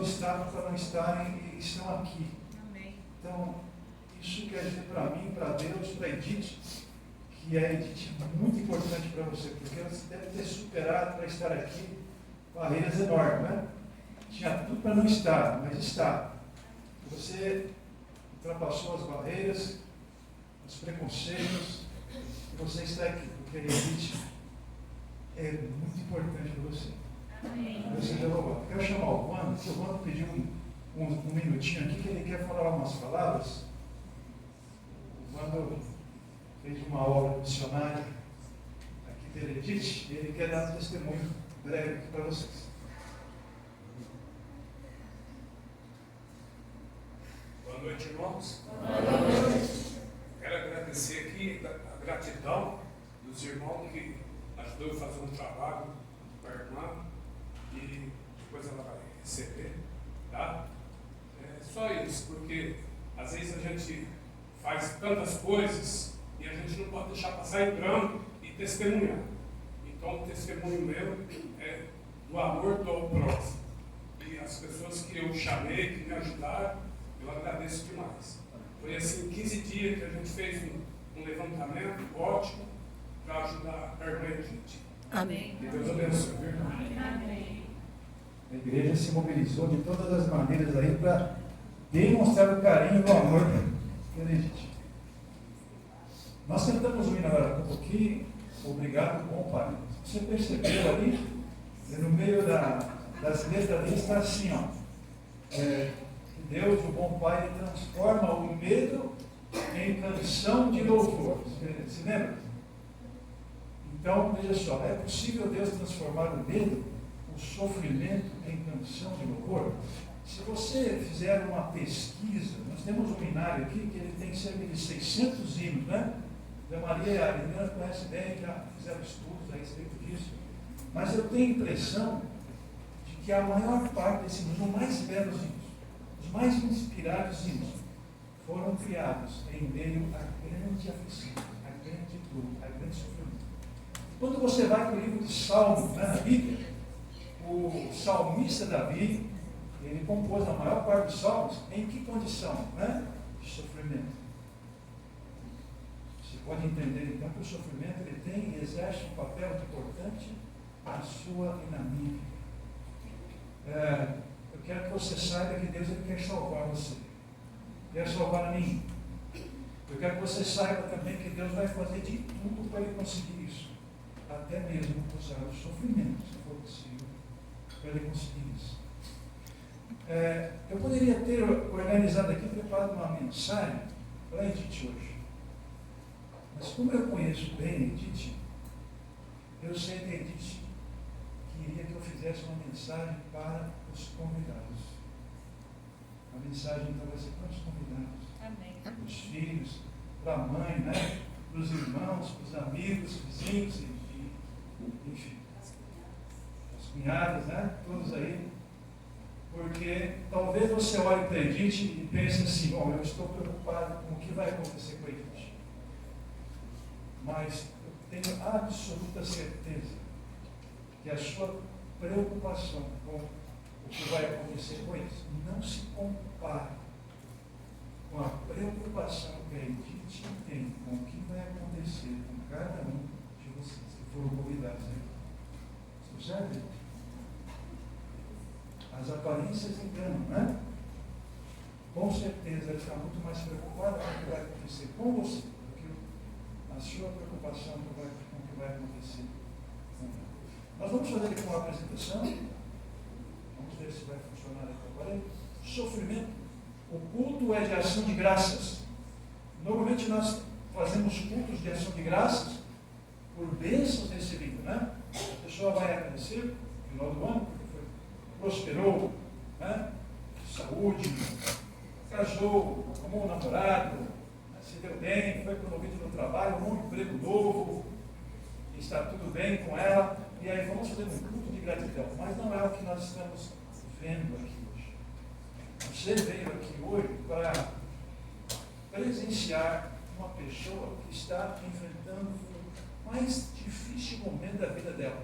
estavam para não estarem e estão aqui. Amém. Então, isso quer dizer para mim, para Deus, para a Edith, que a Edith é muito importante para você, porque você deve ter superado para estar aqui barreiras enormes, né? Tinha tudo para não estar, mas está. Você ultrapassou as barreiras, os preconceitos, e você está aqui, porque a Edith é muito importante para você. Amém. Você já louvado. Quero chamar o Wando, porque o Wando pediu um minutinho aqui, que ele quer falar umas palavras. O Wando fez uma obra missionária aqui pela Edith, e ele quer dar um testemunho breve aqui para vocês. Boa noite, irmãos. Boa noite. Quero agradecer aqui a gratidão dos irmãos que ajudou a fazer um trabalho para a irmã e depois ela vai receber, tá? É só isso, porque às vezes a gente faz tantas coisas e a gente não pode deixar passar em branco e testemunhar. Então o testemunho meu é do amor do próximo. E as pessoas que eu chamei, que me ajudaram, eu agradeço demais. Foi assim, 15 dias que a gente fez um levantamento ótimo para ajudar a irmã Edith. Amém. Que Deus abençoe, viu, irmão? Amém. A igreja se mobilizou de todas as maneiras aí para demonstrar o carinho e o amor pela Edith. Nós cantamos o hino agora um pouquinho, obrigado, bom Pai. Você percebeu ali, no meio das letras dele está assim, ó. Deus, o bom Pai, ele transforma o medo em canção de louvor. Se lembra? Então, veja só, é possível Deus transformar o medo, o sofrimento em canção de louvor? Se você fizer uma pesquisa, nós temos um hinário aqui que ele tem cerca de 600 hinos, né? A Maria e a Helena conhecem bem, já fizeram estudos a respeito disso. Mas eu tenho a impressão de que a maior parte desses hinos, os mais belos hinos, os mais inspirados hinos, foram criados em meio à grande aflição, à grande dor, à grande sofrimento. Quando você vai para o livro de Salmos, né, na Bíblia, o salmista Davi, ele compôs a maior parte dos salmos em que condição? Né? De sofrimento. Você pode entender então que o sofrimento ele tem e exerce um papel importante na sua e na minha vida. Eu quero que você saiba que Deus ele quer salvar você. Quer salvar a mim. Eu quero que você saiba também que Deus vai fazer de tudo para ele conseguir isso. Até mesmo usar o sofrimento, se for possível, para ele conseguir isso. Eu poderia ter organizado aqui, preparado uma mensagem para a Edith hoje. Mas como eu conheço bem a Edith, eu sei que a Edith queria que eu fizesse uma mensagem para os convidados. A mensagem então vai ser para os convidados. Amém. Para os filhos, para a mãe, né? Para os irmãos, para os amigos, vizinhos, enfim. As cunhadas, né? Todos aí. Porque talvez você olhe para a Edith e pense assim, bom, eu estou preocupado com o que vai acontecer com a Edith. Mas eu tenho absoluta certeza que a sua preocupação com o que vai acontecer com eles não se compara com a preocupação que a Edith tem com o que vai acontecer com cada um de vocês que foram convidados. Você percebe? As aparências enganam, né? Com certeza ela está muito mais preocupada com o que vai acontecer com você do que a sua preocupação com o que vai acontecer com ela. Nós vamos fazer aqui uma apresentação. Vamos ver se vai funcionar aqui agora. Sofrimento. O culto é de ação de graças. Normalmente nós fazemos cultos de ação de graças por bênçãos recebidas, né? A pessoa vai agradecer no final do ano, prosperou, né? Saúde, casou, arrumou um namorado, né? Se deu bem, foi promovido no trabalho, arrumou um emprego novo, está tudo bem com ela, e aí vamos fazer um culto de gratidão. Mas não é o que nós estamos vendo aqui hoje. Você veio aqui hoje para presenciar uma pessoa que está enfrentando o mais difícil momento da vida dela.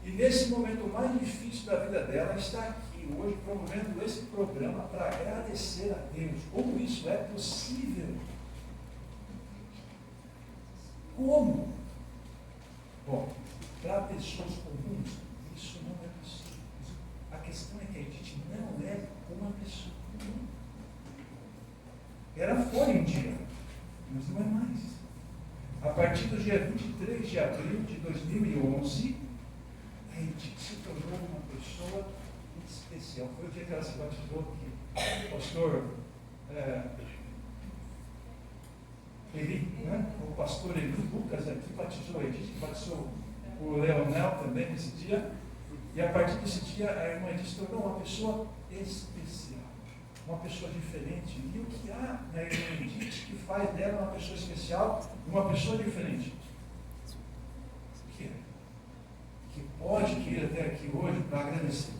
E nesse momento mais difícil da vida dela está aqui aqui hoje promovendo esse programa para agradecer a Deus. Como isso é possível? Como? Bom, para pessoas comuns, isso não é possível. A questão é que a Edith não é uma pessoa comum. Ela foi um dia, mas não é mais. A partir do dia 23 de abril de 2011, a Edith se tornou uma pessoa especial. Foi o dia que ela se batizou, que o pastor Eli, né? O pastor Eli Lucas aqui batizou a Edith, batizou o Leonel também nesse dia. E a partir desse dia, a irmã Edith se tornou uma pessoa especial, uma pessoa diferente. E o que há na irmã Edith que faz dela uma pessoa especial, uma pessoa diferente? O que é? Que pode vir até aqui hoje para agradecer.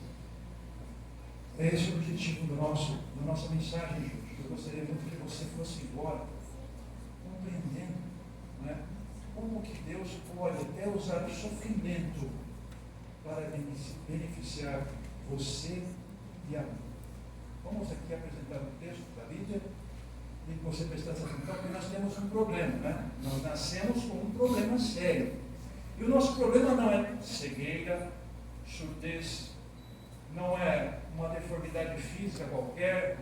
É esse o objetivo da nossa mensagem de hoje. Eu gostaria muito que você fosse embora compreendendo, né, como que Deus pode até usar o sofrimento para beneficiar você e a mim. Vamos aqui apresentar um texto da Bíblia e você prestar atenção, porque nós temos um problema, né? Nós nascemos com um problema sério. E o nosso problema não é cegueira, surdez, não é uma deformidade física qualquer,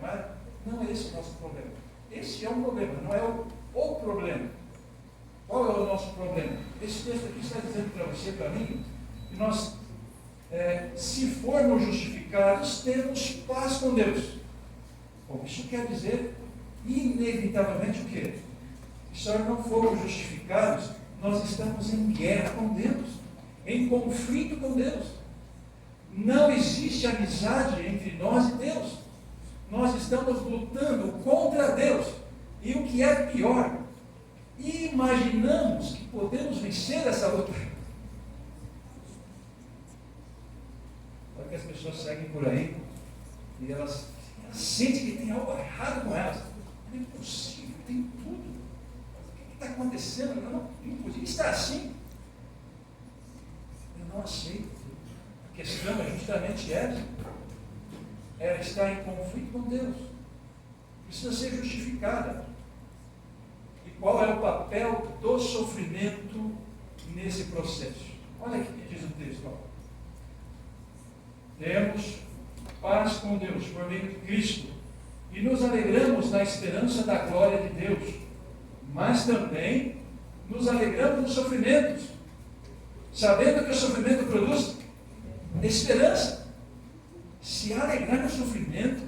não é esse o nosso problema. Esse é um problema, não é o problema. Qual é o nosso problema? Esse texto aqui está dizendo para você, para mim, que nós, se formos justificados, temos paz com Deus. Bom, isso quer dizer, inevitavelmente, o quê? Se nós não formos justificados, nós estamos em guerra com Deus, em conflito com Deus. Não existe amizade entre nós e Deus. Nós estamos lutando contra Deus. E o que é pior, imaginamos que podemos vencer essa luta. Olha que as pessoas seguem por aí e elas sentem que tem algo errado com elas. Não é possível, tem tudo. O que está acontecendo? Não podia estar assim. Eu não aceito. A questão é justamente essa. Ela está em conflito com Deus. Precisa ser justificada. E qual é o papel do sofrimento nesse processo? Olha aqui que diz o texto. Ó. Temos paz com Deus por meio de Cristo e nos alegramos na esperança da glória de Deus, mas também nos alegramos nos sofrimentos, sabendo que o sofrimento produz esperança. Se alegrar no sofrimento,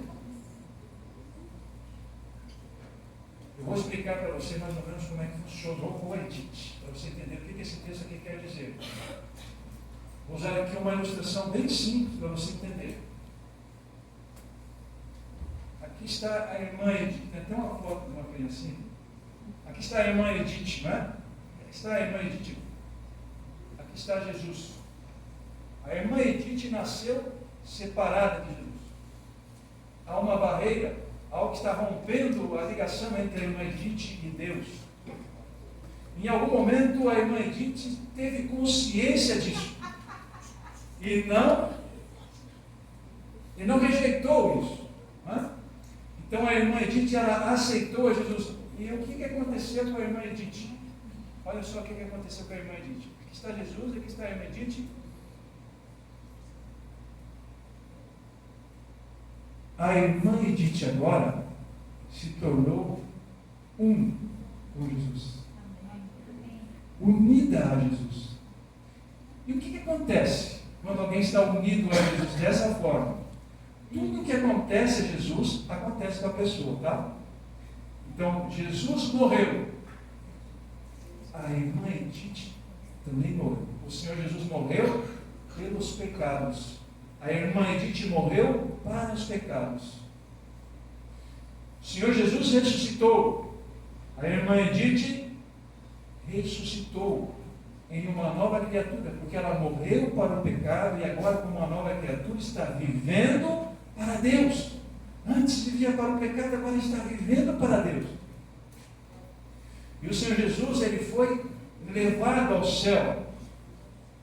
eu vou explicar para você mais ou menos como é que funcionou o Edith, para você entender o que esse texto aqui quer dizer. Vou usar aqui uma ilustração bem simples para você entender. Aqui está a irmã Edith, tem até uma foto de uma criancinha. Aqui está a irmã Edith, não é? Aqui está a irmã Edith. Aqui está Jesus. A irmã Edith nasceu separada de Jesus. Há uma barreira, algo que está rompendo a ligação entre a irmã Edith e Deus. Em algum momento a irmã Edith teve consciência disso. E não rejeitou isso. Né? Então a irmã Edith, ela aceitou Jesus. E o que aconteceu com a irmã Edith? Olha só o que aconteceu com a irmã Edith. Aqui está Jesus, aqui está a irmã Edith. A irmã Edith agora se tornou um com Jesus. Unida a Jesus. E o que acontece quando alguém está unido a Jesus dessa forma? Tudo o que acontece a Jesus, acontece com a pessoa, tá? Então, Jesus morreu. A irmã Edith também morreu. O Senhor Jesus morreu pelos pecados. A irmã Edith morreu para os pecados. O Senhor Jesus ressuscitou. A irmã Edith ressuscitou em uma nova criatura, porque ela morreu para o pecado e agora, como uma nova criatura, está vivendo para Deus. Antes vivia para o pecado, agora está vivendo para Deus. E o Senhor Jesus, ele foi levado ao céu.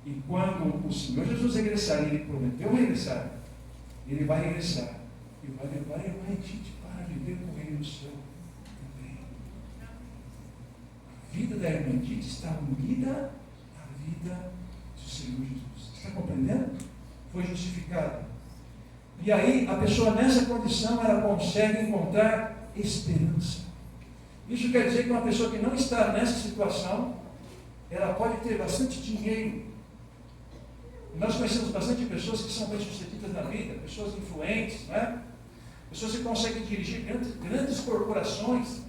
E quando o Senhor Jesus regressar, ele prometeu regressar, ele vai regressar e vai levar a irmã Edith para viver com ele no céu também. A vida da irmã Edith está unida à vida do Senhor Jesus. Está compreendendo? Foi justificada. E aí, a pessoa nessa condição, ela consegue encontrar esperança. Isso quer dizer que uma pessoa que não está nessa situação, ela pode ter bastante dinheiro. Nós conhecemos bastante pessoas que são bem-sucedidas na vida, pessoas influentes, né? Pessoas que conseguem dirigir grandes corporações,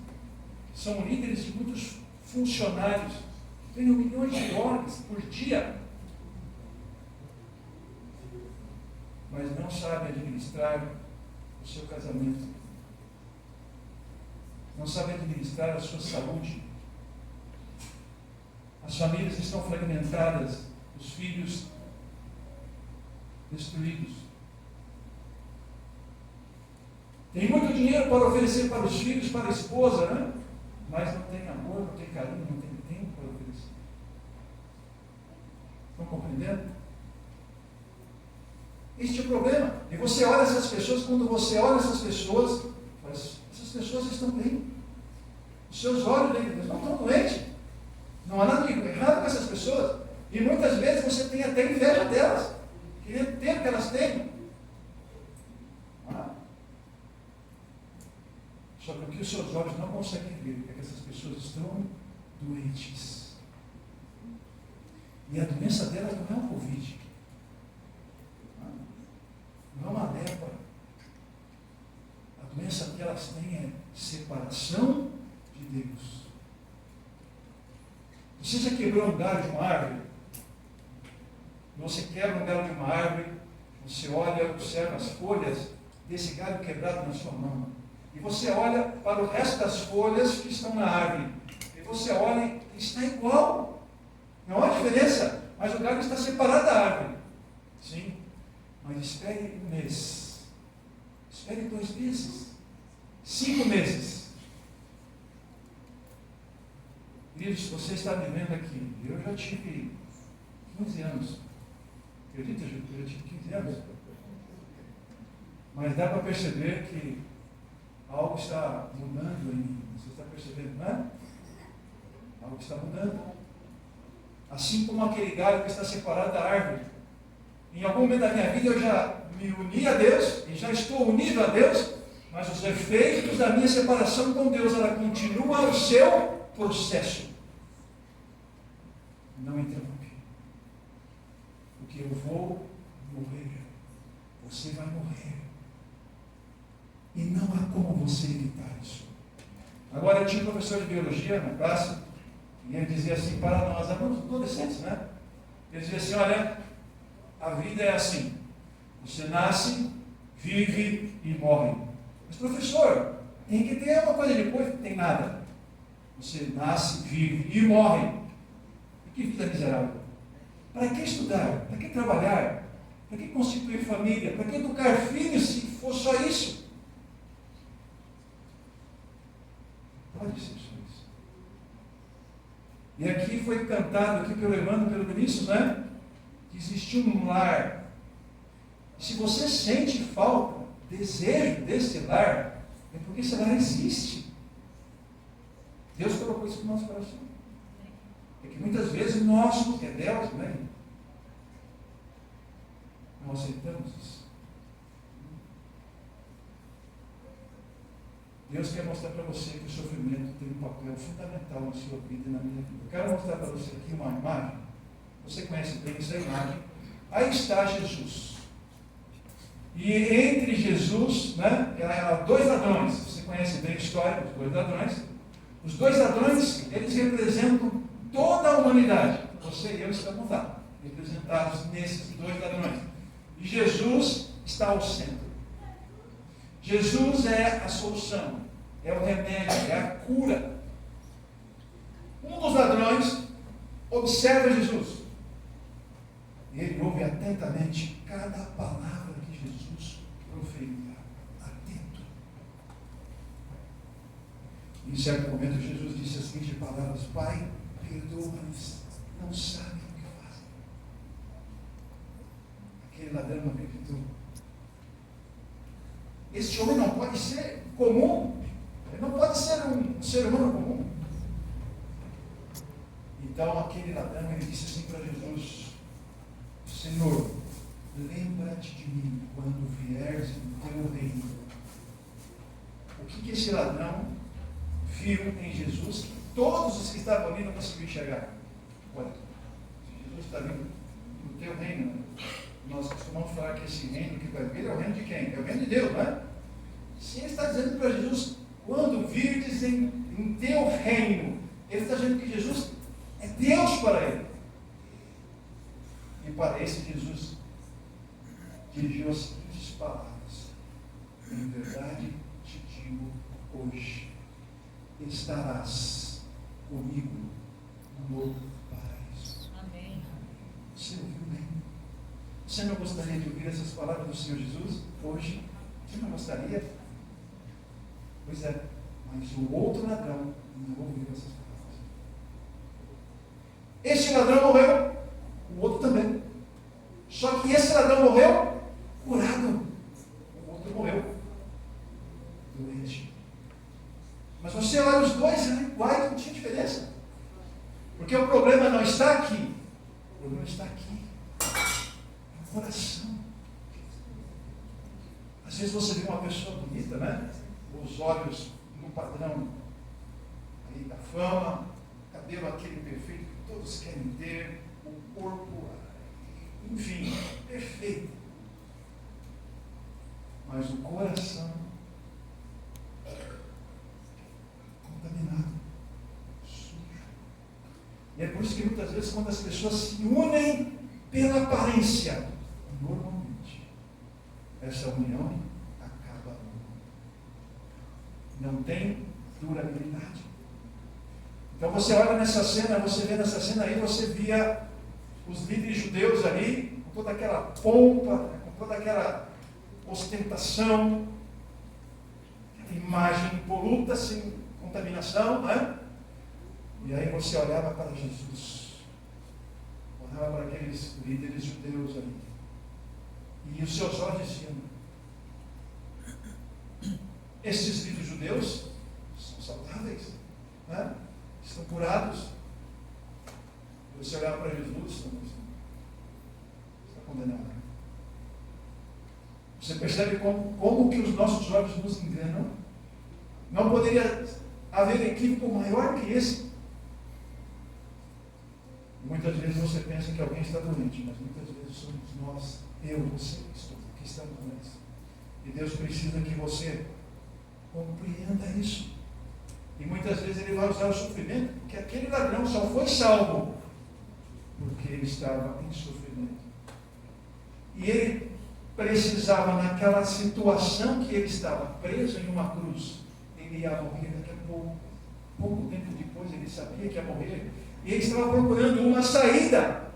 são líderes de muitos funcionários, ganham milhões de dólares por dia, mas não sabem administrar o seu casamento, não sabem administrar a sua saúde. As famílias estão fragmentadas, os filhos destruídos. Tem muito dinheiro para oferecer para os filhos, para a esposa, né? Mas não tem amor, não tem carinho, não tem tempo para oferecer. Estão compreendendo? Este é o problema. E você olha essas pessoas, quando você olha essas pessoas, essas pessoas estão bem. Os seus olhos não estão doentes. Não há nada de errado com essas pessoas. E muitas vezes você tem até inveja delas. Queria ter o que elas têm. Só que o que os seus olhos não conseguem ver é que essas pessoas estão doentes. E a doença delas não é um Covid. Não é uma lepra. A doença que elas têm é separação de Deus. Você já quebrou um galho de uma árvore? Você quebra um galho de uma árvore, você olha, observa as folhas desse galho quebrado na sua mão. E você olha para o resto das folhas que estão na árvore. E você olha e está igual. Não há diferença. Mas o galho está separado da árvore. Sim. Mas espere um mês. Espere 2 meses. 5 meses. Queridos, você está me vendo aqui. Eu já tive 15 anos. Acredita, Ju? Eu já tive 15 anos. Mas dá para perceber que algo está mudando em mim. Você está percebendo, não é? Algo está mudando. Assim como aquele galho que está separado da árvore. Em algum momento da minha vida eu já me uni a Deus, e já estou unido a Deus, mas os efeitos da minha separação com Deus, ela continua o seu processo. Não interrompe. Porque eu vou morrer. Você vai morrer. E não há como você evitar isso. Agora, eu tinha um professor de biologia na classe, e ele dizia assim para nós, adolescentes, né? Ele dizia assim, olha, a vida é assim. Você nasce, vive e morre. Mas, professor, tem que ter uma coisa depois, não tem nada. Você nasce, vive e morre. E que vida miserável. Para que estudar? Para que trabalhar? Para que constituir família? Para que educar filhos se for só isso? Pode ser só isso. E aqui foi cantado aqui pelo Evandro, pelo Vinícius, né? Que existiu um lar. E se você sente falta, desejo desse lar, é porque esse lar existe. Deus colocou isso no nosso coração. É que muitas vezes nós, que é Deus, né? Não aceitamos isso. Deus quer mostrar para você que o sofrimento tem um papel fundamental na sua vida e na minha vida. Eu quero mostrar para você aqui uma imagem. Você conhece bem essa imagem. Aí está Jesus. E entre Jesus, né, há 2 ladrões. Você conhece bem a história dos 2 ladrões. Os 2 ladrões, eles representam toda a humanidade. Você e eu estamos lá, representados nesses 2 ladrões. E Jesus está ao centro. Jesus é a solução, é o remédio, é a cura. Um dos ladrões observa Jesus. E ele ouve atentamente cada palavra que Jesus proferia. Atento. E em certo momento Jesus disse as seguintes palavras: Pai, perdoa-nos, não sabem o que fazem. Aquele ladrão não acreditou. Esse homem não pode ser comum. Ele não pode ser um ser humano comum. Então aquele ladrão, ele disse assim para Jesus: Senhor, lembra-te de mim quando vieres no teu reino. O que esse ladrão viu em Jesus que todos os que estavam ali não conseguiam enxergar? Olha, se Jesus está vindo no teu reino, nós costumamos falar que esse reino que vai vir é o reino de quem? É o reino de Deus, não é? Se ele está dizendo para Jesus, quando virdes em teu reino, ele está dizendo que Jesus é Deus para ele. E para esse Jesus dirigiu as seguintes palavras: em verdade te digo hoje, estarás comigo no paraíso. Amém. Você ouviu bem? Você não gostaria de ouvir essas palavras do Senhor Jesus hoje? Você não gostaria? Pois é, mas o outro ladrão não ouviu essas palavras. Este ladrão morreu, o outro também. Só que esse ladrão morreu curado, o outro morreu doente. Mas você olha os dois, né? Iguais, não tinha diferença. Porque o problema não está aqui, o problema está aqui, no coração. Às vezes você vê uma pessoa bonita, né? Os olhos no padrão aí da fama, cabelo aquele perfeito que todos querem ter, o corpo, enfim, perfeito. Mas o coração contaminado, sujo. E é por isso que muitas vezes quando as pessoas se unem pela aparência, normalmente essa união acaba. Não tem durabilidade. Então você olha nessa cena, você vê nessa cena aí, você via os líderes judeus ali, com toda aquela pompa, com toda aquela ostentação, aquela imagem impoluta, sem contaminação, né? E aí você olhava para Jesus, olhava para aqueles líderes judeus ali, e os seus olhos diziam: esses líderes judeus são saudáveis, né? Estão curados. Você olhava para Jesus, está condenado. Você percebe como que os nossos olhos nos enganam? Não poderia haver equívoco maior que esse. Muitas vezes você pensa que alguém está doente, mas muitas vezes somos nós, eu, você, que estamos doentes. E Deus precisa que você compreenda isso. E muitas vezes Ele vai usar o sofrimento, porque aquele ladrão só foi salvo porque ele estava em sofrimento. E ele precisava, naquela situação que ele estava preso em uma cruz, ele ia morrer daqui a pouco. Pouco tempo depois ele sabia que ia morrer. E ele estava procurando uma saída.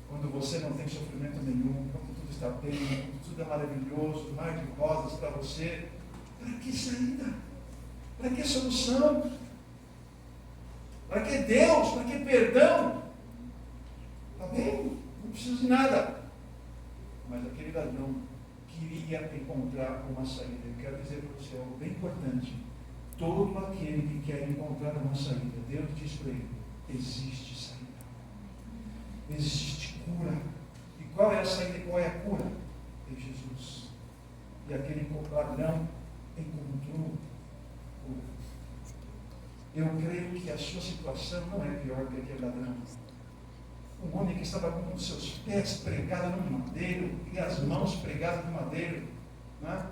Quando você não tem sofrimento nenhum, quando tudo está bem, quando tudo é maravilhoso, mar de rosas para você, para que saída? Para que solução? Para que Deus? Para que perdão? Está bem? Não preciso de nada. Mas aquele ladrão queria encontrar uma saída. Eu quero dizer para você algo bem importante. Todo aquele que quer encontrar uma saída, Deus diz para ele: existe saída. Existe cura. E qual é a saída e qual é a cura? É Jesus. E aquele ladrão encontrou cura. Eu creio que a sua situação não é pior que aquele ladrão. Um homem que estava com os seus pés pregados no madeiro e as mãos pregadas no madeiro, né?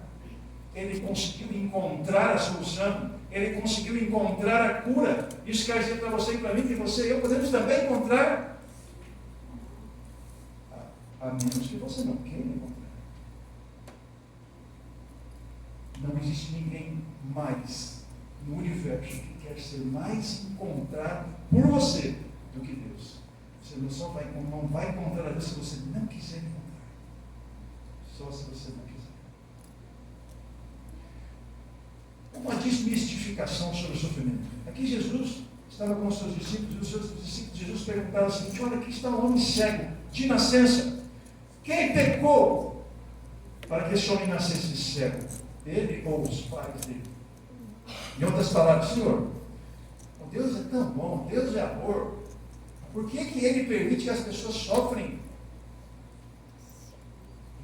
Ele conseguiu encontrar a solução, ele conseguiu encontrar a cura. Isso quer dizer para você e para mim que você e eu podemos também encontrar, a menos que você não queira encontrar. Não existe ninguém mais no universo que quer ser mais encontrado por você do que Deus. Você não vai encontrar a Deus se você não quiser encontrar. Só se você não quiser. Uma desmistificação sobre o sofrimento. Aqui Jesus estava com os seus discípulos, e os seus discípulos, Jesus perguntava o seguinte: olha, aqui está um homem cego, de nascença. Quem pecou? para que esse homem nascesse cego? Ele ou os pais dele? Em outras palavras, Senhor, Deus é tão bom, Deus é amor. Por que Ele permite que as pessoas sofrem?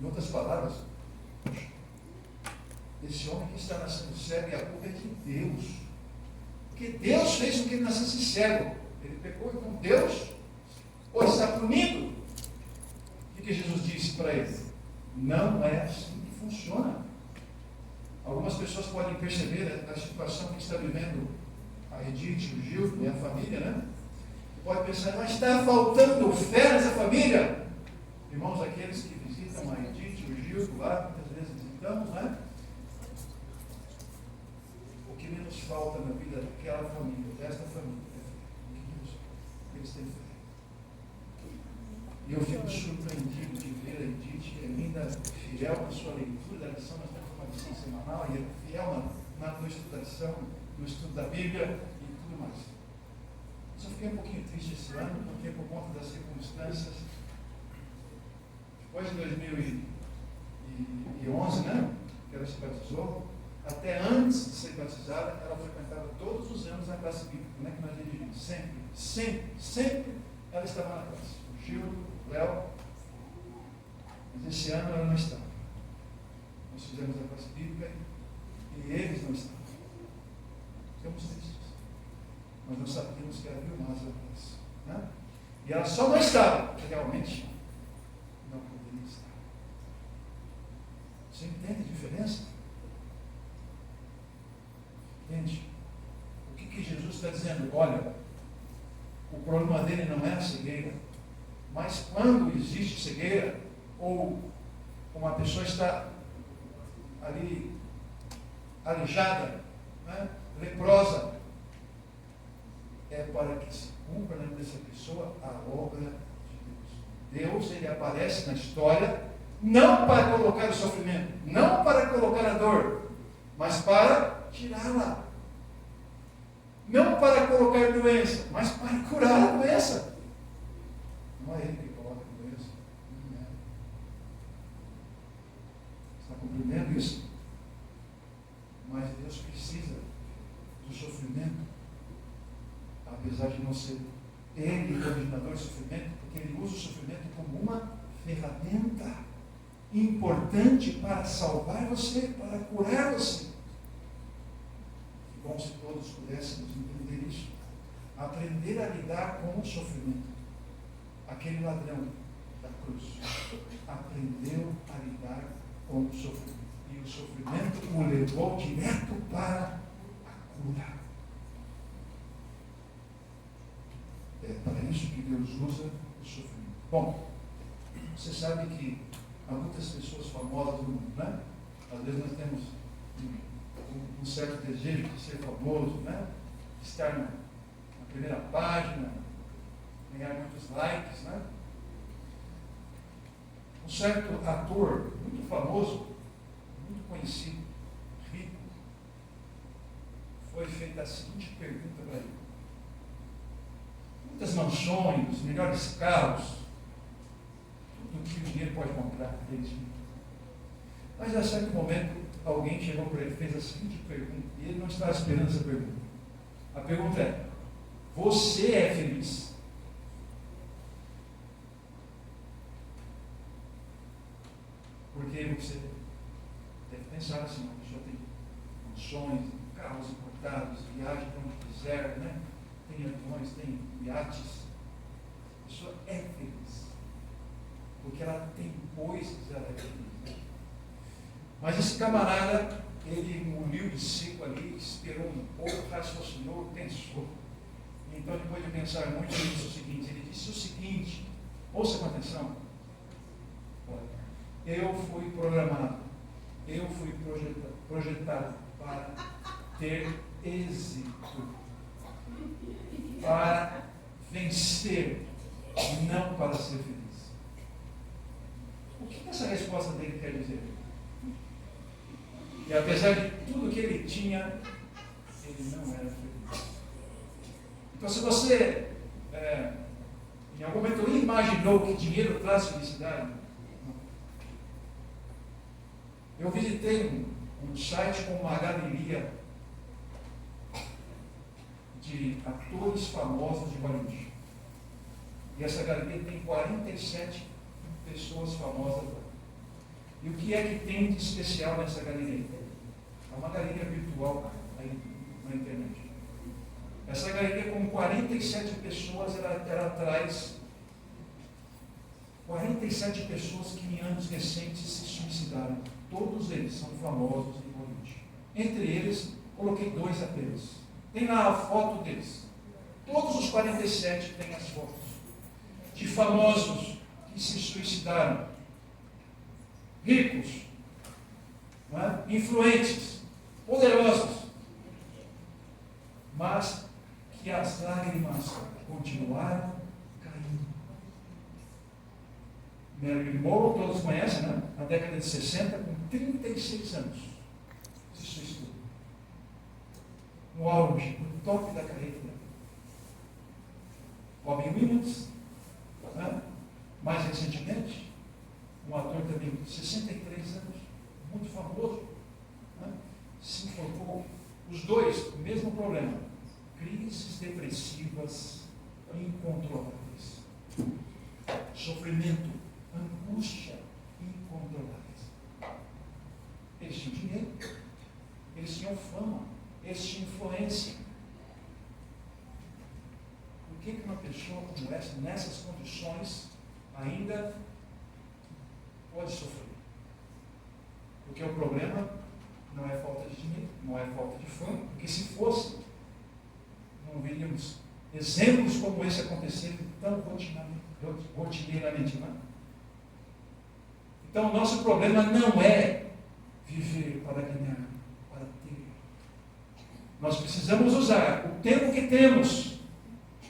Em outras palavras, esse homem que está nascendo cego, e a culpa é de Deus. Porque Deus fez com que ele nascesse cego. Ele pecou, então Deus o está punindo. O que Jesus disse para ele? Não é assim que funciona. Algumas pessoas podem perceber a situação que está vivendo a Edith, o Gil e a família, né? Pode pensar, mas está faltando fé nessa família? Irmãos, aqueles que visitam a Edith, o Gil, lá, muitas vezes visitamos, né? O que menos falta na vida daquela família, desta família, é fé. Eles têm fé. E eu fico surpreendido de ver a Edith, que é ainda fiel na sua leitura da lição, nós temos uma lição semanal, e é fiel na estudação, no estudo da Bíblia e tudo mais. Mas eu fiquei um pouquinho triste esse ano, porque por conta das circunstâncias, depois de 2011, né, que ela se batizou, até antes de ser batizada, ela frequentava todos os anos a classe bíblica. Como é que nós dirigimos? Sempre ela estava na classe. O Gil, o Léo, mas esse ano ela não estava. Nós fizemos a classe bíblica e eles não estavam. Ficamos tristes. Mas nós sabíamos que havia uma razão para isso. Né? E ela só não estava, porque realmente não poderia estar. Você entende a diferença? Entende? O que Jesus está dizendo? Olha, o problema dele não é a cegueira, mas quando existe cegueira, ou uma pessoa está ali aleijada, né, leprosa, é para que se cumpra na vida dessa pessoa a obra de Deus. Deus, ele aparece na história não para colocar o sofrimento, não para colocar a dor, mas para tirá-la. Não para colocar a doença, mas para curar a doença. Não é ele que coloca a doença. Não é. Está compreendendo isso? Mas Deus precisa do sofrimento, apesar de não ser ele o originador do sofrimento, porque ele usa o sofrimento como uma ferramenta importante para salvar você, para curar você. Como se todos pudéssemos entender isso. Aprender a lidar com o sofrimento. Aquele ladrão da cruz aprendeu a lidar com o sofrimento. E o sofrimento o levou direto para a cura. É para isso que Deus usa o sofrimento. Bom, você sabe que há muitas pessoas famosas no mundo, né? Às vezes nós temos um certo desejo de ser famoso, né? Estar na primeira página, ganhar muitos likes, né? Um certo ator muito famoso, muito conhecido, rico, foi feita a seguinte pergunta para ele: muitas mansões, melhores carros, tudo que o dinheiro pode comprar, eles. Mas a certo momento alguém chegou para ele e fez a seguinte pergunta, e ele não estava esperando essa pergunta. A pergunta é: você é feliz? Porque você deve pensar assim, a pessoa tem mansões, carros importados, viaja para onde quiser, né? Tem aviões, tem iates. A pessoa é feliz. Porque ela tem coisas, ela é feliz. Né? Mas esse camarada, ele engoliu de seco ali, esperou um pouco, raciocinou, pensou. Então, depois de pensar muito, ele disse o seguinte, ouça com atenção. Olha, eu fui programado, eu fui projetado para ter êxito, para vencer, não para ser feliz. O que essa resposta dele quer dizer? E apesar de tudo que ele tinha, ele não era feliz. Então, se você em algum momento imaginou que dinheiro traz felicidade, não. Eu visitei um site com uma galeria de atores famosos de Hollywood. E essa galeria tem 47 pessoas famosas lá. E o que é que tem de especial nessa galeria? É uma galeria virtual aí na internet. Essa galeria com 47 pessoas, ela traz 47 pessoas que em anos recentes se suicidaram. Todos eles são famosos em Hollywood. Entre eles, coloquei 2 apenas. Tem lá a foto deles. Todos os 47 têm as fotos de famosos que se suicidaram. Ricos, não é? Influentes, poderosos, mas que as lágrimas continuaram caindo. Marilyn Monroe, todos conhecem, né? Na década de 60, com 36 anos, se suicidou. No auge, no tope da carreira dela. Robin Williams, né? Mais recentemente, um ator também de 63 anos, muito famoso, né? Se enforcou. Os dois, o mesmo problema. Crises depressivas incontroláveis. Sofrimento, angústia incontroláveis. Eles tinham dinheiro, eles tinham fama, eles tinham influência. Por que uma pessoa como essa, nessas condições, ainda pode sofrer? Porque o problema não é falta de dinheiro, não é falta de fama, porque se fosse, não veríamos exemplos como esse acontecerem tão rotineiramente, não é? Então, o nosso problema não é viver para ganhar, para ter. Nós precisamos usar o tempo que temos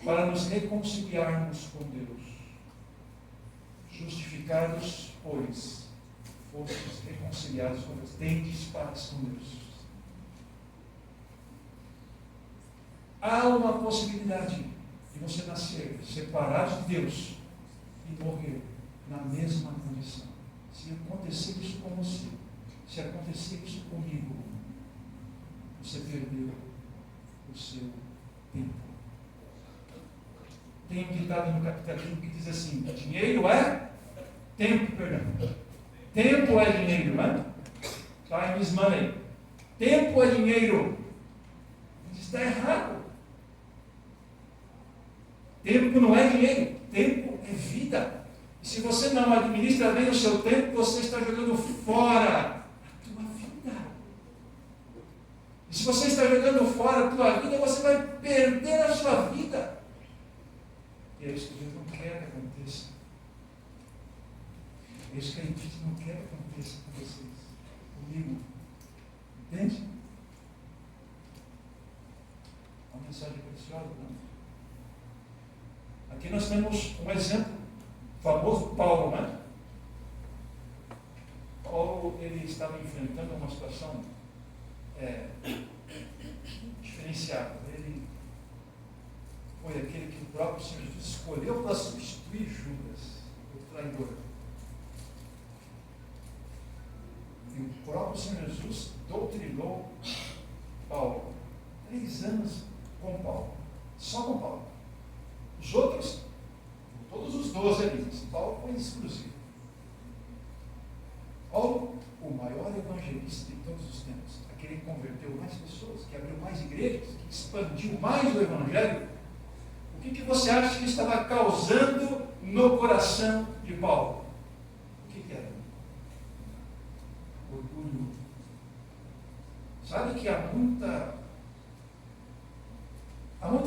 para nos reconciliarmos com Deus. Justificados, pois, fostes reconciliados com Deus. Tendes paz com Deus. Há uma possibilidade de você nascer separado de Deus e morrer na mesma condição. Se acontecer isso com você, se acontecer isso comigo, você perdeu o seu tempo. Tem um ditado no capitalismo que diz assim: dinheiro é tempo, perdão. Tempo é dinheiro, não é? Time is money. Tempo é dinheiro. Isso está errado. Tempo não é dinheiro, tempo é vida. E se você não administra bem o seu tempo, você está jogando fora a tua vida. E se você está jogando fora a tua vida, você vai perder a sua vida. E é isso que Deus não quer que aconteça. É isso que a gente não quer que aconteça com vocês, comigo. Entende? Uma mensagem preciosa, não? Aqui nós temos um exemplo famoso, Paulo, né? Paulo, ele estava enfrentando uma situação diferenciada. Ele foi aquele que o próprio Senhor Jesus escolheu para substituir Judas, o traidor. E o próprio Senhor Jesus doutrinou Paulo. 3 anos com Paulo. Só com Paulo. Os outros, todos os 12 ali, Paulo foi exclusivo. Paulo, o maior evangelista de todos os tempos, aquele que converteu mais pessoas, que abriu mais igrejas, que expandiu mais o evangelho. O que você acha que estava causando no coração de Paulo? O que era? Orgulho. Sabe que há muita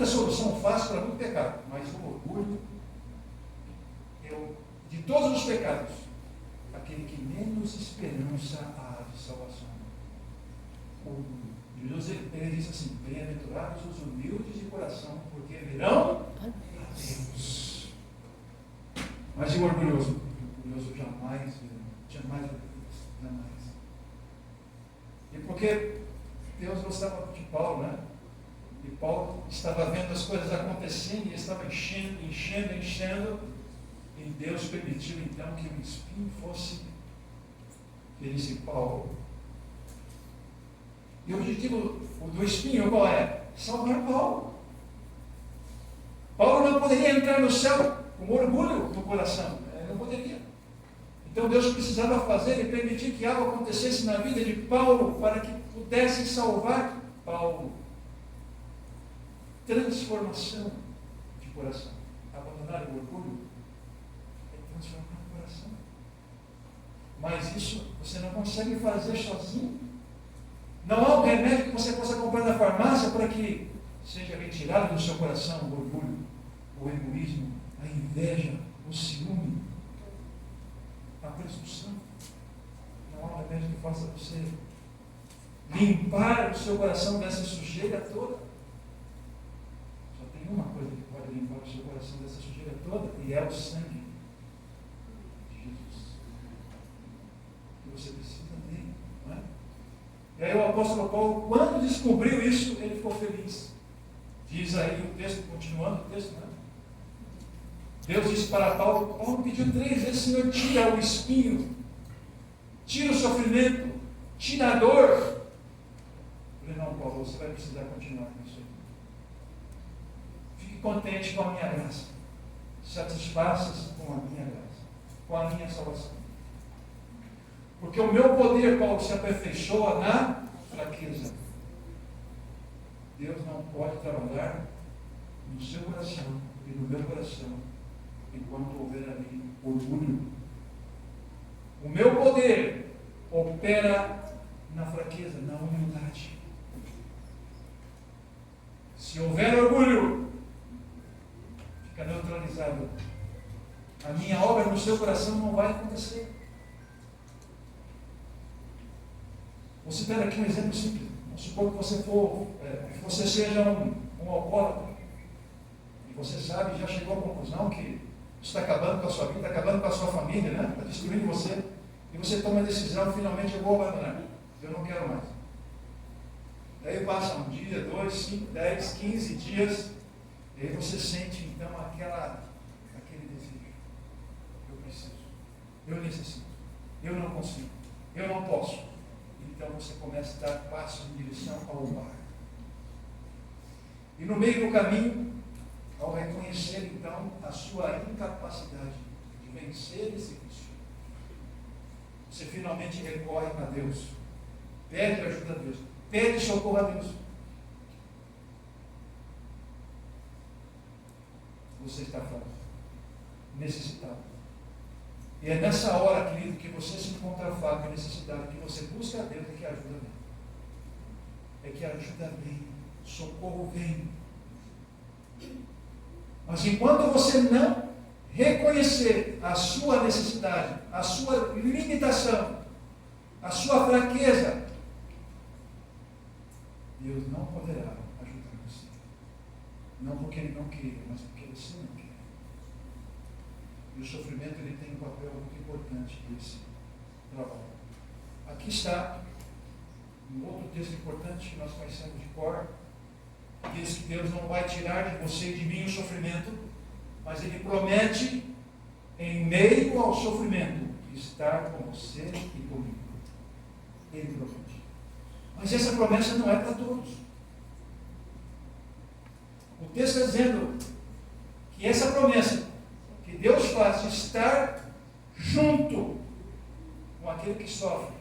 solução fácil para muito pecado, mas o orgulho é de todos os pecados, aquele que menos esperança há de salvação. O orgulho. Jesus, ele diz assim: bem-aventurados os humildes de coração, porque verão a Deus. Mas e o orgulhoso? O orgulhoso jamais verá Deus, jamais. E porque Deus gostava de Paulo, né? E Paulo estava vendo as coisas acontecendo e estava enchendo, e Deus permitiu então que o espinho fosse que disse Paulo. E o objetivo do espinho qual é? Salvar Paulo. Paulo não poderia entrar no céu com orgulho no coração. Ele não poderia. Então Deus precisava fazer e permitir que algo acontecesse na vida de Paulo para que pudesse salvar Paulo. Transformação de coração. Abandonar o orgulho é transformar o coração. Mas isso você não consegue fazer sozinho. Não há um remédio que você possa comprar na farmácia para que seja retirado do seu coração o orgulho, o egoísmo, a inveja, o ciúme, a presunção. Não há um remédio que faça você limpar o seu coração dessa sujeira toda. Só tem uma coisa que pode limpar o seu coração dessa sujeira toda, e é o sangue de Jesus. Que você precisa dele, não é? E aí o apóstolo Paulo, quando descobriu isso, ele ficou feliz. Diz aí o texto, continuando o texto, né? Deus disse para Paulo, Paulo pediu 3 vezes, Senhor, tira o espinho, tira o sofrimento, tira a dor. Eu falei, não, Paulo, você vai precisar continuar com isso aí. Fique contente com a minha graça. Satisfaça-se com a minha graça, com a minha salvação. Porque o meu poder, Paulo, se aperfeiçoa na fraqueza. Deus não pode trabalhar no seu coração e no meu coração enquanto houver ali orgulho. O meu poder opera na fraqueza, na humildade. Se houver orgulho, fica neutralizado. A minha obra no seu coração não vai acontecer. Vou citar aqui um exemplo simples. Vamos supor que você seja um alcoólatra. E você sabe, já chegou à conclusão que isso está acabando com a sua vida, está acabando com a sua família, né? Está destruindo você. E você toma a decisão, finalmente eu vou abandonar. Eu não quero mais. Daí passa um dia, 2, 5, 10, 15 dias. E aí você sente então aquele desejo. Eu preciso. Eu necessito. Eu não consigo. Eu não posso. Então você começa a dar passos em direção ao bar. E no meio do caminho, ao reconhecer então a sua incapacidade de vencer esse vício, você finalmente recorre a Deus, pede ajuda a Deus, pede socorro a Deus. Você está fraco, necessitado. E é nessa hora, querido, que você se encontra fraco e necessitado, que você busca a Deus e que ajuda vem. É que ajuda vem, socorro vem. Mas enquanto você não reconhecer a sua necessidade, a sua limitação, a sua fraqueza, Deus não poderá ajudar você. Não porque Ele não queira, mas porque você não quer. E o sofrimento ele tem um papel muito importante nesse trabalho. Aqui está um outro texto importante que nós conhecemos de cor. Diz que Deus não vai tirar de você e de mim o sofrimento, mas Ele promete, em meio ao sofrimento, estar com você e comigo. Ele promete. Mas essa promessa não é para todos. O texto está dizendo que essa promessa que Deus faz de estar junto com aquele que sofre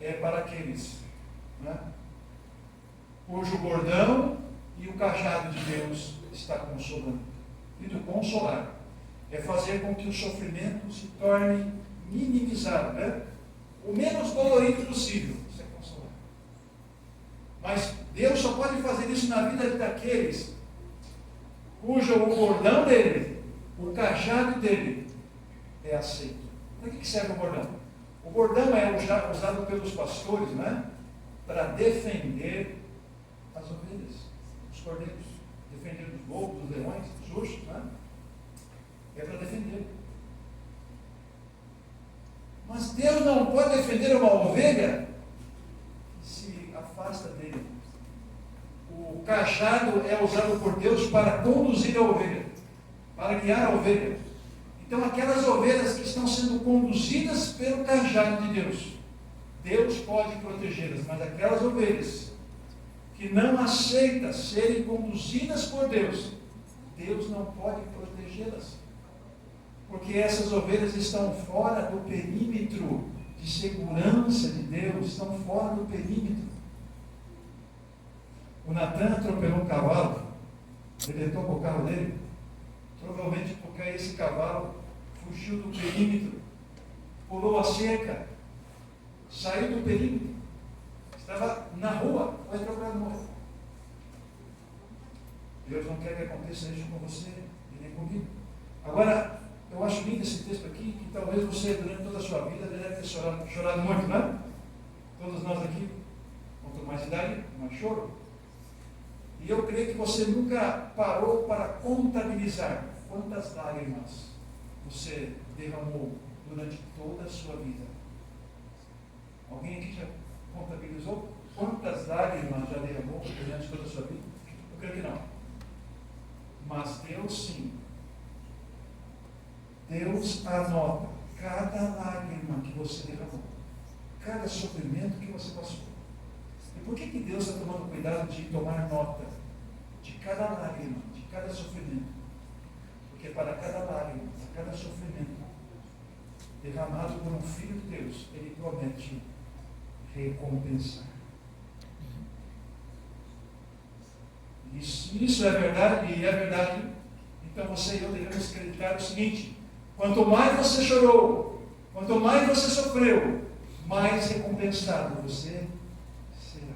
é para aqueles, né, cujo bordão e o cajado de Deus está consolando. E do consolar é fazer com que o sofrimento se torne minimizado, né? O menos dolorido possível. Isso é consolar. Mas Deus só pode fazer isso na vida daqueles cujo o bordão dele, o cajado dele é aceito. Para que serve o bordão? O bordão é usado pelos pastores, né, para defender as ovelhas, os cordeiros, defender dos lobos, dos leões, dos ursos, né? É para defender. Mas Deus não pode defender uma ovelha que se afasta dele. O cajado é usado por Deus para conduzir a ovelha, para guiar a ovelha. Então, aquelas ovelhas que estão sendo conduzidas pelo cajado de Deus, Deus pode protegê-las, mas aquelas ovelhas que não aceitam serem conduzidas por Deus, Deus não pode protegê-las, porque essas ovelhas estão fora do perímetro de segurança de Deus, estão fora do perímetro. O Natan atropelou um cavalo, ele tentou com o carro dele, provavelmente porque esse cavalo fugiu do perímetro, pulou a cerca, saiu do perímetro, estava na rua, foi atropelado, morreu. Deus não quer que aconteça isso com você e nem comigo. Agora, eu acho lindo esse texto aqui, que talvez você, durante toda a sua vida, deve ter chorado muito, né? Todos nós aqui, quanto mais idade, mais choro. E eu creio que você nunca parou para contabilizar quantas lágrimas você derramou durante toda a sua vida. Alguém aqui já contabilizou quantas lágrimas já derramou durante toda a sua vida? Eu creio que não. Mas Deus sim. Deus anota cada lágrima que você derramou, cada sofrimento que você passou. E por que Deus está tomando cuidado de tomar nota de cada lágrima, de cada sofrimento? Porque para cada lágrima, para cada sofrimento derramado por um filho de Deus, Ele promete recompensar. Isso é verdade, e é verdade. Então você e eu devemos acreditar o seguinte: quanto mais você chorou, quanto mais você sofreu, mais recompensado você será.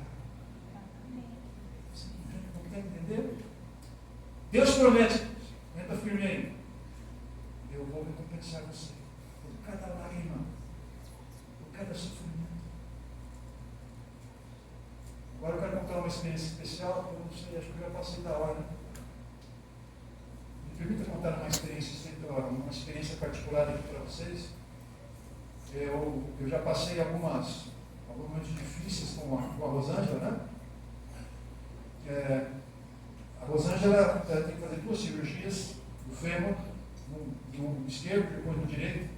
Você não entendeu? Deus promete, entra firme aí, eu vou recompensar você por cada lágrima, por cada sofrimento. Agora eu quero contar uma experiência especial, eu não sei, acho que eu já passei da hora. Me permita contar uma experiência particular aqui para vocês. Eu já passei alguns momentos difíceis com a Rosângela, né? A Rosângela tem que fazer 2 cirurgias do fêmur, no esquerdo e depois no direito.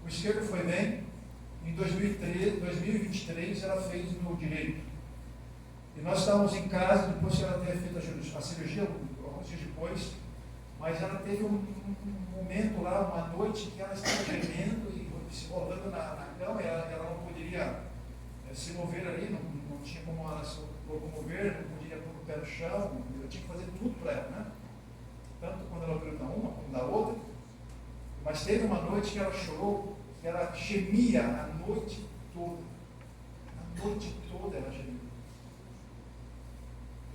O esquerdo foi bem, em 2023 ela fez no direito. E nós estávamos em casa, depois que ela teve feito a cirurgia, alguns dias depois, mas ela teve um momento lá, uma noite, que ela estava gemendo e se rolando na cama, e ela não poderia se mover ali, não tinha como ela se locomover, não podia pôr o pé no chão, eu tinha que fazer tudo para ela, né? Tanto quando ela operou da uma como da outra. Mas teve uma noite que ela chorou, que ela gemia a noite toda. A noite toda ela gemia.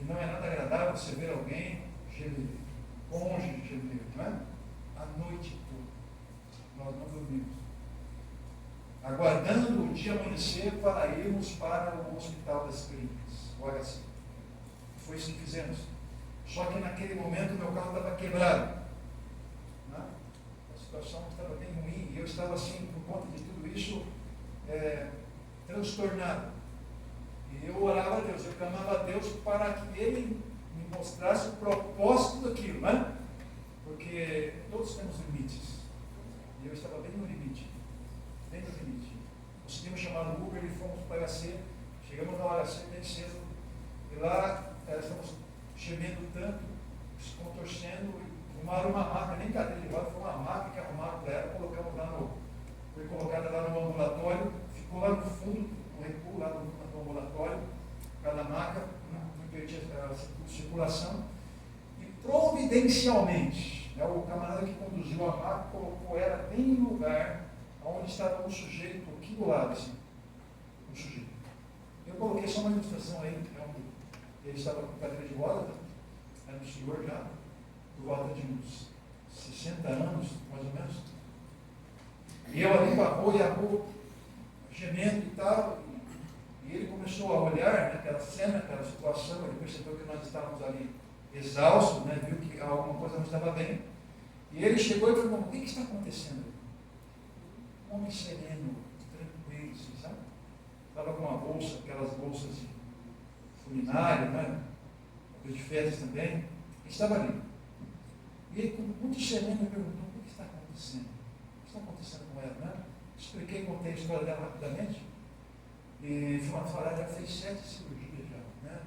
E não é nada agradável você ver alguém gemer, cônjuge gemer, não é? A noite toda. Nós não dormimos. Aguardando o dia amanhecer para irmos para o Hospital das Clínicas, o HC. Foi isso que fizemos. Só que naquele momento meu carro estava quebrado. Né? A situação estava bem ruim e eu estava assim, por conta de tudo isso, transtornado. E eu orava a Deus, eu clamava a Deus para que Ele me mostrasse o propósito daquilo, né? Porque todos temos limites. E eu estava bem no limite. Bem no limite. Conseguimos chamar o Uber e fomos para o HC. Chegamos no HC bem cedo. E lá estamos gemendo tanto, se contorcendo. Arrumaram uma maca, nem cadeira de roda, foi uma maca que arrumaram para ela, colocamos lá foi colocada lá no ambulatório, ficou lá no fundo, no recuo, lá no ambulatório, cada maca, não perdia a circulação. E providencialmente, né, o camarada que conduziu a maca colocou ela bem no lugar onde estava um sujeito aqui do lado, assim, um sujeito. Eu coloquei só uma ilustração aí, ele estava com cadeira de roda, era um senhor já, por volta de uns 60 anos, mais ou menos. E eu ali com a rua gemendo e tal, e ele começou a olhar, né, aquela cena, aquela situação, ele percebeu que nós estávamos ali exaustos, né, viu que alguma coisa não estava bem, e ele chegou e falou: o que está acontecendo? Um homem sereno, tranquilo, assim, sabe? Estava com uma bolsa, aquelas bolsas de fulinária, né, de férias também, e estava ali. E ele, com muito sereno, perguntou: o que está acontecendo? está acontecendo com ela, né? Expliquei, contei a história dela rapidamente. E foi uma falada, ela fez 7 cirurgias já, né?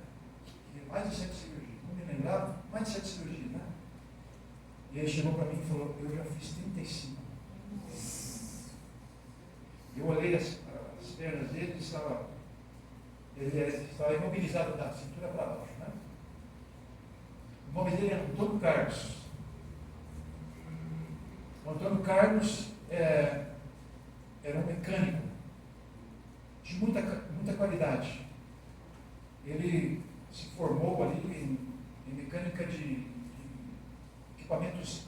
Mais de 7 cirurgias, não me lembrava, mais de 7 cirurgias, né? E aí chegou para mim e falou, eu já fiz 35. Eu olhei as pernas dele, ele estava imobilizado da cintura para baixo, né? O nome dele é Antônio Carlos. O Antônio Carlos era um mecânico de muita qualidade. Ele se formou ali em mecânica de equipamentos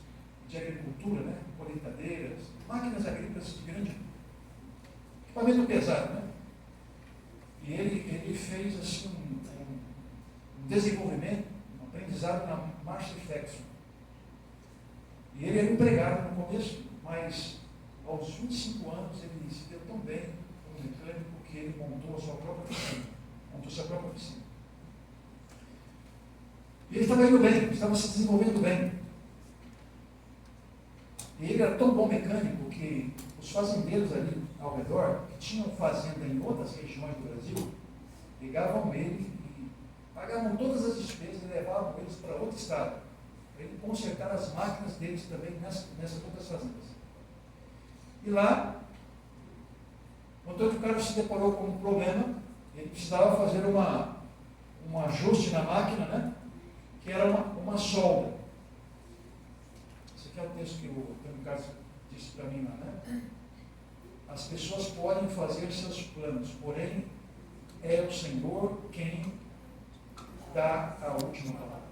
de agricultura, né? Colheitadeiras, máquinas agrícolas de grande equipamento pesado, né? E ele fez assim um desenvolvimento, um aprendizado na Marshall Fexon. E ele era empregado no começo, mas aos 25 anos ele se deu tão bem como mecânico que ele montou a sua própria oficina. E ele estava indo bem, estava se desenvolvendo bem. E ele era tão bom mecânico que os fazendeiros ali ao redor, que tinham fazenda em outras regiões do Brasil, ligavam ele e pagavam todas as despesas e levavam eles para outro estado, para ele consertar as máquinas deles também nessas outras fazendas. E lá, o Antônio Carlos se deparou com um problema, ele precisava fazer um ajuste na máquina, né? Que era uma solda. Esse aqui é o texto que o Antônio Carlos disse para mim lá, né? As pessoas podem fazer seus planos, porém é o Senhor quem dá a última palavra.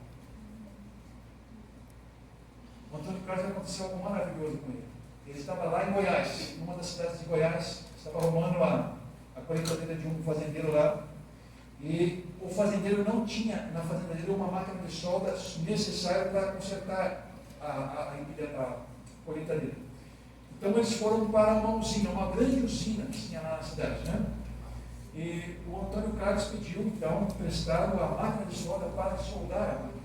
O Antônio Carlos aconteceu algo maravilhoso com ele. Ele estava lá em Goiás, numa das cidades de Goiás, estava arrumando a colheitadeira de um fazendeiro lá, e o fazendeiro não tinha na fazenda dele uma máquina de solda necessária para consertar a colheitadeira. Então eles foram para uma usina, uma grande usina que tinha lá na cidade, né? E o Antônio Carlos pediu então emprestado a máquina de solda para soldar a máquina.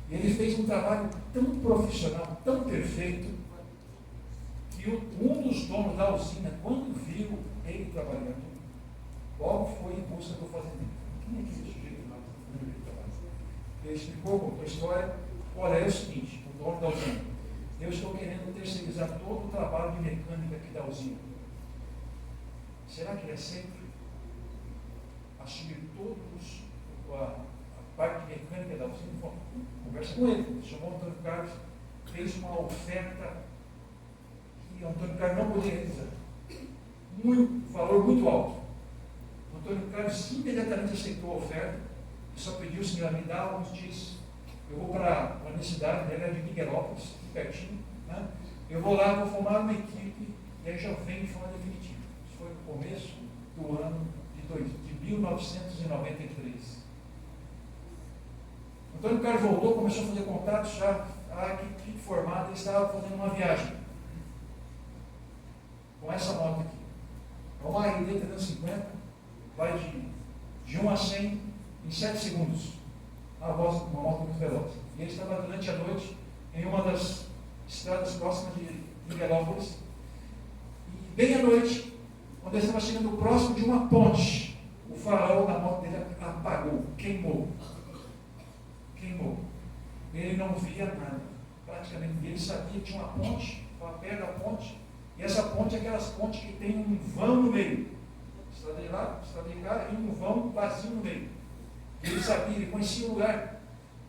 E ele fez um trabalho tão profissional, tão perfeito, que um dos donos da usina, quando viu ele trabalhando, logo foi em busca do fazendeiro. Quem é aquele sujeito lá que ele trabalha? Ele explicou, contou a história. Olha, é o seguinte, o dono da usina, eu estou querendo terceirizar todo o trabalho de mecânica aqui da usina. Será que ele aceita assumir todos a parte mecânica da usina? Bom, conversa com ele. Chamou o Antônio Carlos, fez uma oferta que o Antônio Carlos não podia realizar. Valor muito alto. O Antônio Carlos imediatamente aceitou a oferta e só pediu: Senhor, me dá alguns dias. Eu vou para a universidade, ele é de Miguelópolis, aqui pertinho, né? Eu vou lá, vou formar uma equipe e aí já venho de forma definitiva. Isso foi no começo do ano de 1993. O Antônio Carlos voltou, começou a fazer contatos já, que formado, ele estava fazendo uma viagem com essa moto aqui. É uma RD 350, vai de 1 a 100 em 7 segundos. Uma moto muito veloz. E ele estava durante a noite em uma das estradas próximas de Miguelópolis. E bem à noite, quando ele estava chegando próximo de uma ponte, o farol da moto dele apagou, queimou. Ele não via nada, praticamente. Ele sabia que tinha uma ponte, estava perto da ponte, e essa ponte é aquelas pontes que tem um vão no meio. Estrada de lá, estrada de cá, e um vão vazio no meio. Ele sabia, ele conhecia o lugar,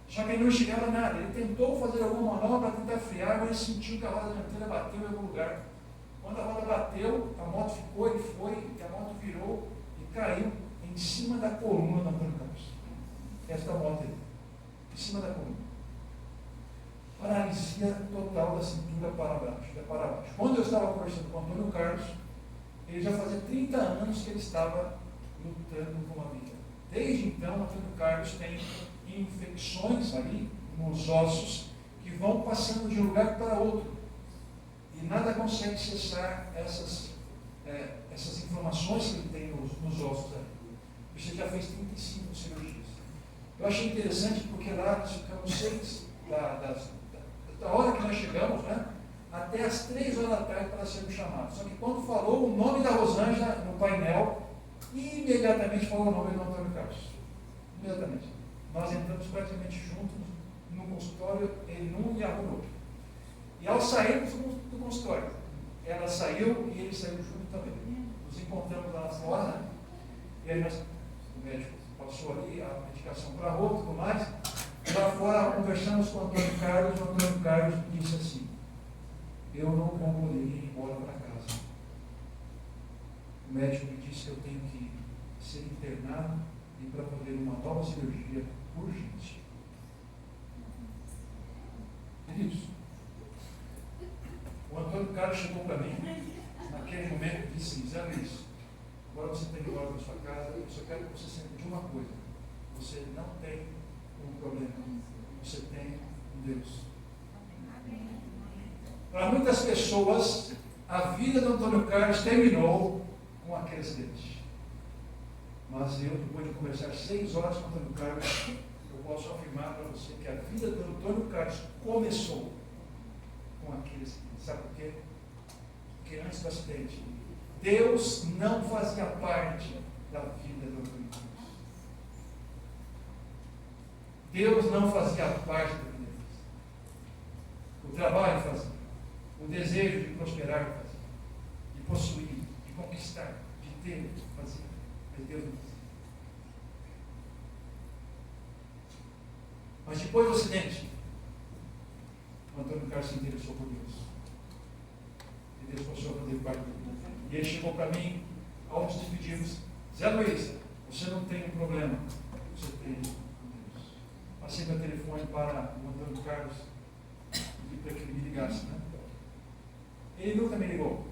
só que ele não chegava a nada. Ele tentou fazer alguma manobra para tentar frear, mas ele sentiu que a roda dianteira bateu em algum lugar. Quando a roda bateu, a moto ficou, ele foi, e a moto virou e caiu em cima da coluna do Antônio Carlos. Esta moto aí, em cima da coluna. Paralisia total da cintura para baixo. Quando eu estava conversando com o Antônio Carlos, ele já fazia 30 anos que ele estava lutando com a vida. Desde então, Antônio Carlos tem infecções ali nos ossos que vão passando de um lugar para outro. E nada consegue cessar essas inflamações que ele tem nos ossos ali. Você já fez 35 cirurgias. Eu achei interessante porque lá nós ficamos 6 da hora que nós chegamos, né, até as 3 horas da tarde para sermos chamados. Só que quando falou o nome da Rosângela no painel, imediatamente falou o nome do Antônio Carlos. Imediatamente. Nós entramos praticamente juntos no consultório, ele num e a outro. E ao sairmos do consultório, ela saiu e ele saiu junto também. Nos encontramos lá fora, né? E aí o médico passou ali a medicação para a outra e tudo mais. Lá fora conversamos com o Antônio Carlos, e o Antônio Carlos disse assim: eu não poderia ir embora para casa. O médico me disse que eu tenho que ser internado e para fazer uma nova cirurgia urgente. Queridos, o Antônio Carlos chegou para mim, naquele momento, e disse: Zé Luiz, agora você tem que ir embora para sua casa, eu só quero que você saiba de uma coisa: você não tem um problema, você tem um Deus. Para muitas pessoas, a vida do Antônio Carlos terminou com aquele acidente. Mas eu, depois de conversar 6 horas com o Antônio Carlos, eu posso afirmar para você que a vida do Antônio Carlos começou com aquele acidente. Sabe por quê? Porque antes do acidente, Deus não fazia parte da vida do Antônio Carlos. Deus não fazia parte da vida dele. O trabalho fazia. O desejo de prosperar fazia. De possuir, de conquistar, de ter, fazia. Mas Deus não fazia. Mas depois do acidente, o Antônio Carlos se interessou por Deus. E Deus passou a fazer parte dele. E ele chegou para mim, ao nos despedirmos: Zé Luiz, você não tem um problema, você tem um Deus. Passei meu telefone para o Antônio Carlos e para que ele me ligasse, né? Ele nunca me ligou.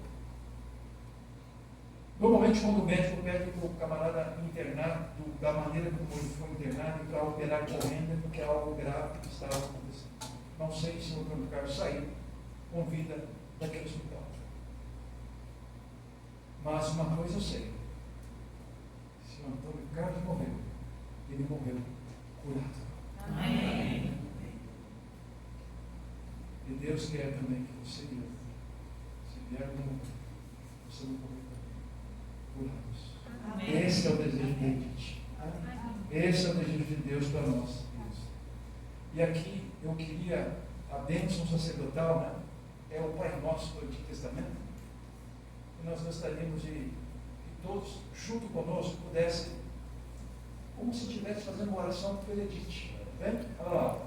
Normalmente, quando o médico pede para o camarada internar, da maneira como ele foi internado, para operar correndo, porque é algo grave que estava acontecendo. Não sei se o Antônio Carlos saiu com vida daquele hospital. Mas uma coisa eu sei: se o Antônio Carlos morreu, ele morreu curado. Amém. E Deus quer também que você e eu, se vier no mundo, você não morrer também, curados. Esse é o desejo dele de ti. Esse é o desejo de Deus para nós. E aqui eu queria, a bênção sacerdotal, né? É o Pai Nosso do Antigo Testamento. E nós gostaríamos de que todos, junto conosco, pudessem, como se estivesse fazendo uma oração pelo Edith. Vem? Olha lá.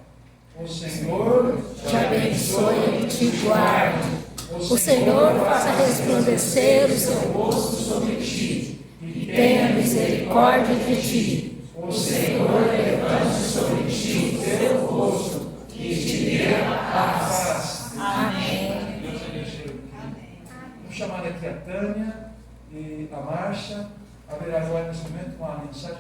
O Senhor te abençoe e te guarde. O Senhor faça resplandecer o seu rosto sobre ti e tenha misericórdia de ti. O Senhor levante sobre ti o seu rosto e te dê a paz. Amém. Deus abençoe. Vamos chamar aqui a Tânia e a Márcia. Haverá agora nesse momento uma mensagem.